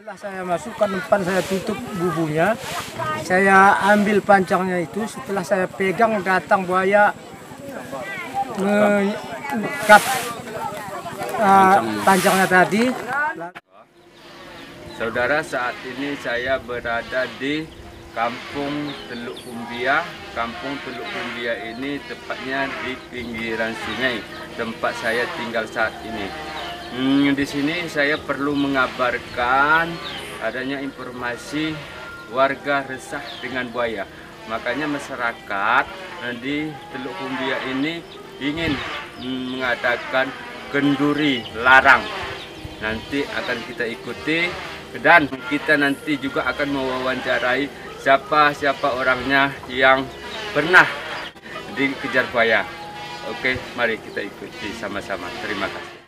Setelah saya masukkan umpan, saya tutup bubunya, saya ambil pancangnya itu. Setelah saya pegang, datang buaya mengikat pancangnya tadi. Saudara, saat ini saya berada di Kampung Teluk Kumbia. Kampung Teluk Kumbia ini tepatnya di pinggiran sungai tempat saya tinggal saat ini. Di sini saya perlu mengabarkan adanya informasi warga resah dengan buaya. Makanya masyarakat di Teluk Kumbia ini ingin mengadakan kenduri larang. Nanti akan kita ikuti dan kita nanti juga akan mewawancarai siapa orangnya yang pernah dikejar buaya. Oke, mari kita ikuti sama-sama. Terima kasih.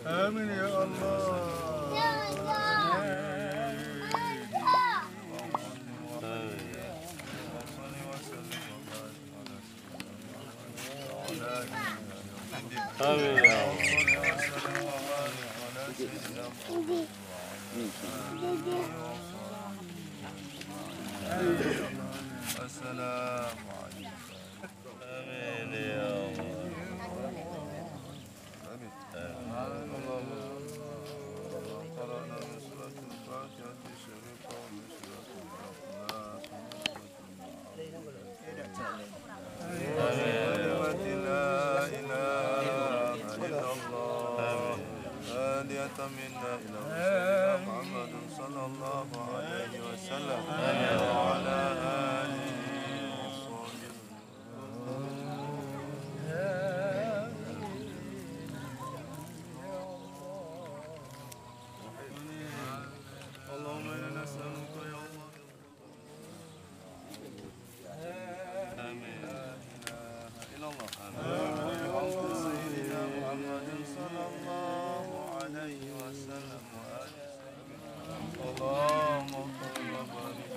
Amin ya Allah. Amin ya منا إلى محمد صلى الله عليه وسلم وعلى آله وصحبه اللهم إنا نسألك يا الله آمين لا إله إلا الله آمين سيدنا محمد صلى الله عليه وسلم اللهم صل وبارك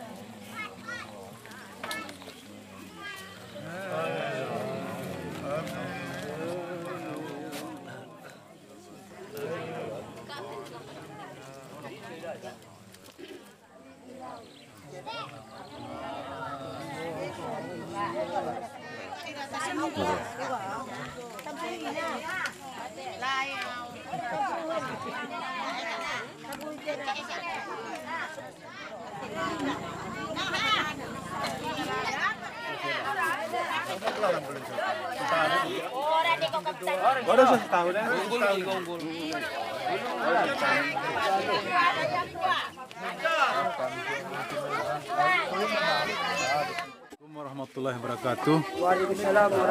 warahmatullahi wabarakatuh.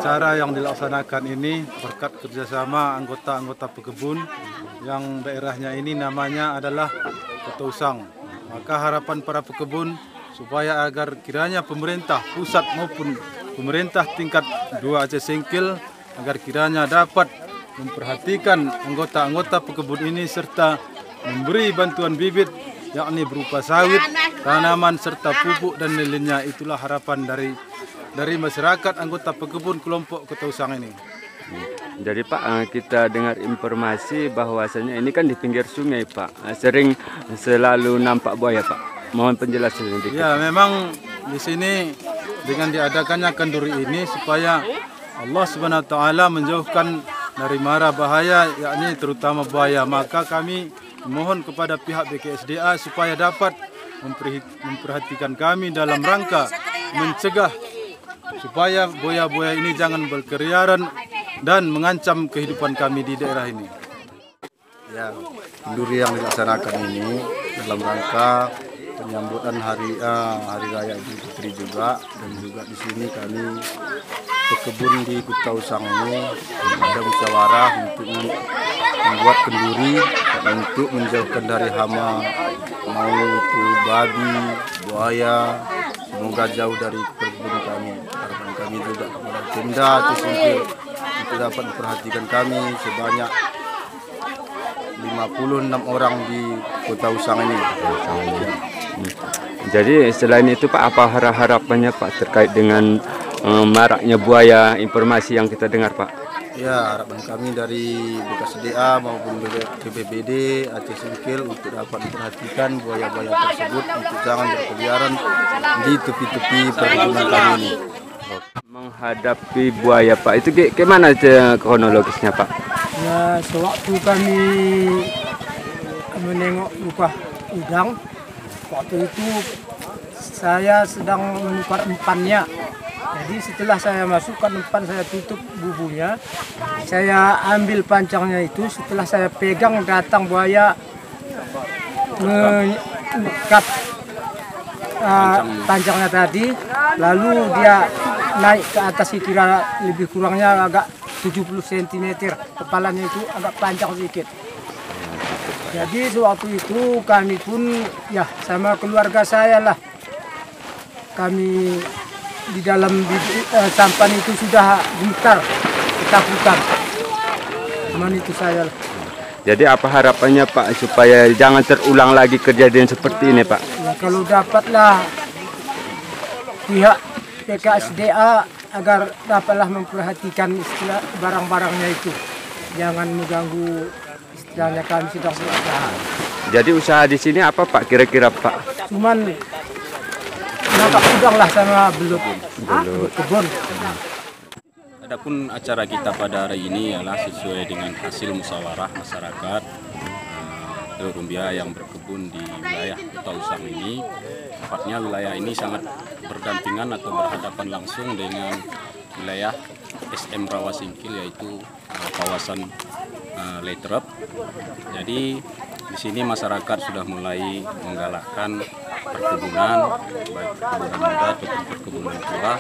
Cara yang dilaksanakan ini berkat kerjasama anggota-anggota pekebun yang daerahnya ini namanya adalah Ketausang. Maka harapan para pekebun supaya agar kiranya pemerintah pusat maupun pemerintah tingkat 2 Aceh Singkil agar kiranya dapat memperhatikan anggota-anggota pekebun ini serta memberi bantuan bibit yakni berupa sawit, tanaman serta pupuk dan lainnya. Itulah harapan dari masyarakat anggota pekebun kelompok Ketausang ini. Jadi Pak, kita dengar informasi bahwasanya ini kan di pinggir sungai Pak, sering selalu nampak buaya Pak. Mohon penjelasan sedikit. Ya, memang di sini dengan diadakannya kenduri ini supaya Allah Subhanahu wa taala menjauhkan dari mara bahaya yakni terutama buaya. Maka kami mohon kepada pihak BKSDA supaya dapat memperhatikan kami dalam rangka mencegah supaya buaya-buaya ini jangan berkeliaran dan mengancam kehidupan kami di daerah ini. Ya, kenduri yang dilaksanakan ini dalam rangka penyambutan hari raya Idul Fitri juga, dan juga di sini kami pekebun di Ketausang ini ada musyawarah untuk membuat kenduri untuk menjauhkan dari hama, mau itu babi, buaya, semoga jauh dari perkebunan kami. Harapan kami juga kepada Pemda Aceh Singkil untuk dapat memperhatikan kami sebanyak 56 orang di Ketausang ini. Jadi selain itu Pak, apa harapannya Pak terkait dengan maraknya buaya, informasi yang kita dengar Pak? Ya, harapan kami dari BKSDA maupun BPBD Aceh Singkil untuk dapat memperhatikan buaya-buaya tersebut untuk jangan berkeliaran di tepi-tepi perkebunan kami ini. Menghadapi buaya Pak, itu gimana kronologisnya Pak? Ya, sewaktu kami menengok lubang udang, waktu itu saya sedang menukar umpannya. Jadi setelah saya masukkan umpan, saya tutup bubunya, saya ambil pancangnya itu. Setelah saya pegang, datang buaya mengikat pancangnya tadi, lalu dia naik ke atas, kira lebih kurangnya agak 70 cm, kepalanya itu agak panjang sedikit. Jadi sewaktu itu kami pun ya sama keluarga saya lah, kami di dalam sampan itu sudah gemetar, ketakutan. Cuman itu saya lah. Jadi apa harapannya Pak supaya jangan terulang lagi kejadian seperti ini Pak? Ya, kalau dapatlah pihak BKSDA agar dapatlah memperhatikan istilah barang-barangnya itu, jangan mengganggu istilahnya kami sedang berusaha. Jadi usaha di sini apa Pak kira-kira Pak? Cuman nampak udang lah sama belut kebun. Adapun acara kita pada hari ini ialah sesuai dengan hasil musyawarah masyarakat Teluk Rumbia yang berkebun di wilayah Kota Usang ini. Tepatnya wilayah ini sangat berdampingan atau berhadapan langsung dengan wilayah SM Rawasingkil, yaitu kawasan Letrep. Jadi di sini masyarakat sudah mulai menggalakkan perkebunan, baik perkebunan muda ataupun perkebunan tua,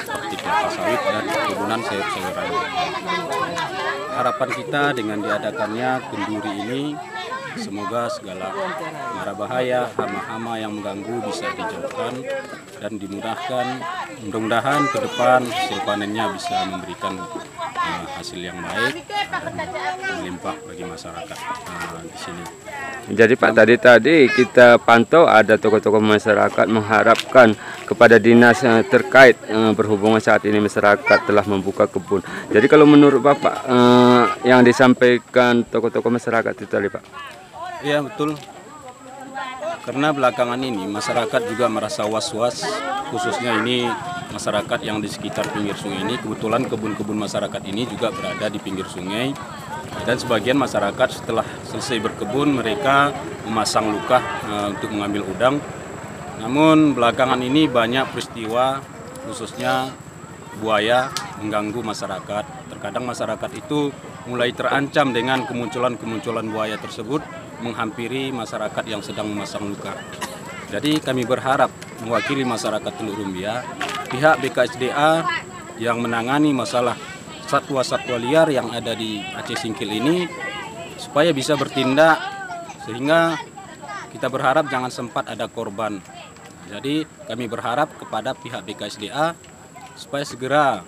seperti kelapa sawit dan perkebunan sayur-sayuran. Harapan kita dengan diadakannya kenduri ini, semoga segala mara bahaya, hama-hama yang mengganggu bisa dijauhkan dan dimudahkan. Mudah-mudahan ke depan hasil panennya bisa memberikan hasil yang baik dan melimpah bagi masyarakat di sini. Jadi Pak, tadi kita pantau ada tokoh-tokoh masyarakat mengharapkan kepada dinas terkait berhubungan saat ini masyarakat telah membuka kebun. Jadi kalau menurut Bapak yang disampaikan tokoh-tokoh masyarakat itu tadi Pak? Iya betul, karena belakangan ini masyarakat juga merasa was-was, khususnya ini masyarakat yang di sekitar pinggir sungai ini. Kebetulan kebun-kebun masyarakat ini juga berada di pinggir sungai. Dan sebagian masyarakat setelah selesai berkebun mereka memasang luka untuk mengambil udang. Namun belakangan ini banyak peristiwa khususnya buaya mengganggu masyarakat. Terkadang masyarakat itu mulai terancam dengan kemunculan buaya tersebut menghampiri masyarakat yang sedang memasang luka. Jadi kami berharap mewakili masyarakat Teluk Rumbia, pihak BKSDA yang menangani masalah satwa-satwa liar yang ada di Aceh Singkil ini supaya bisa bertindak, sehingga kita berharap jangan sempat ada korban. Jadi kami berharap kepada pihak BKSDA supaya segera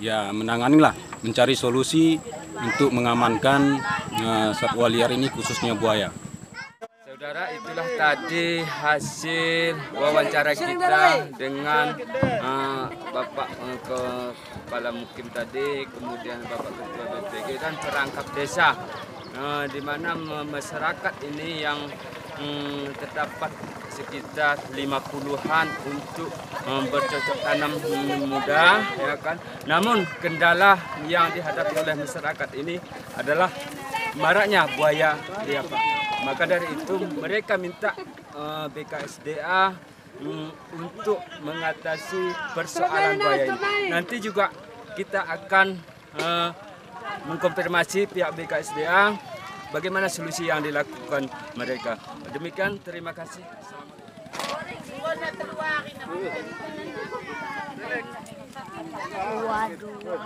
ya menanganilah, mencari solusi untuk mengamankan satwa liar ini khususnya buaya. Saudara, itulah tadi hasil wawancara kita dengan Bapak Kepala Mukim tadi, kemudian Bapak Ketua BPG dan perangkap desa, di mana masyarakat ini yang terdapat sekitar 50-an untuk bercocok tanam muda, ya kan. Namun kendala yang dihadapi oleh masyarakat ini adalah maraknya buaya, ya Pak. Maka dari itu mereka minta BKSDA untuk mengatasi persoalan buaya ini. Nanti juga kita akan mengkonfirmasi pihak BKSDA bagaimana solusi yang dilakukan mereka. Demikian, terima kasih. Waduh.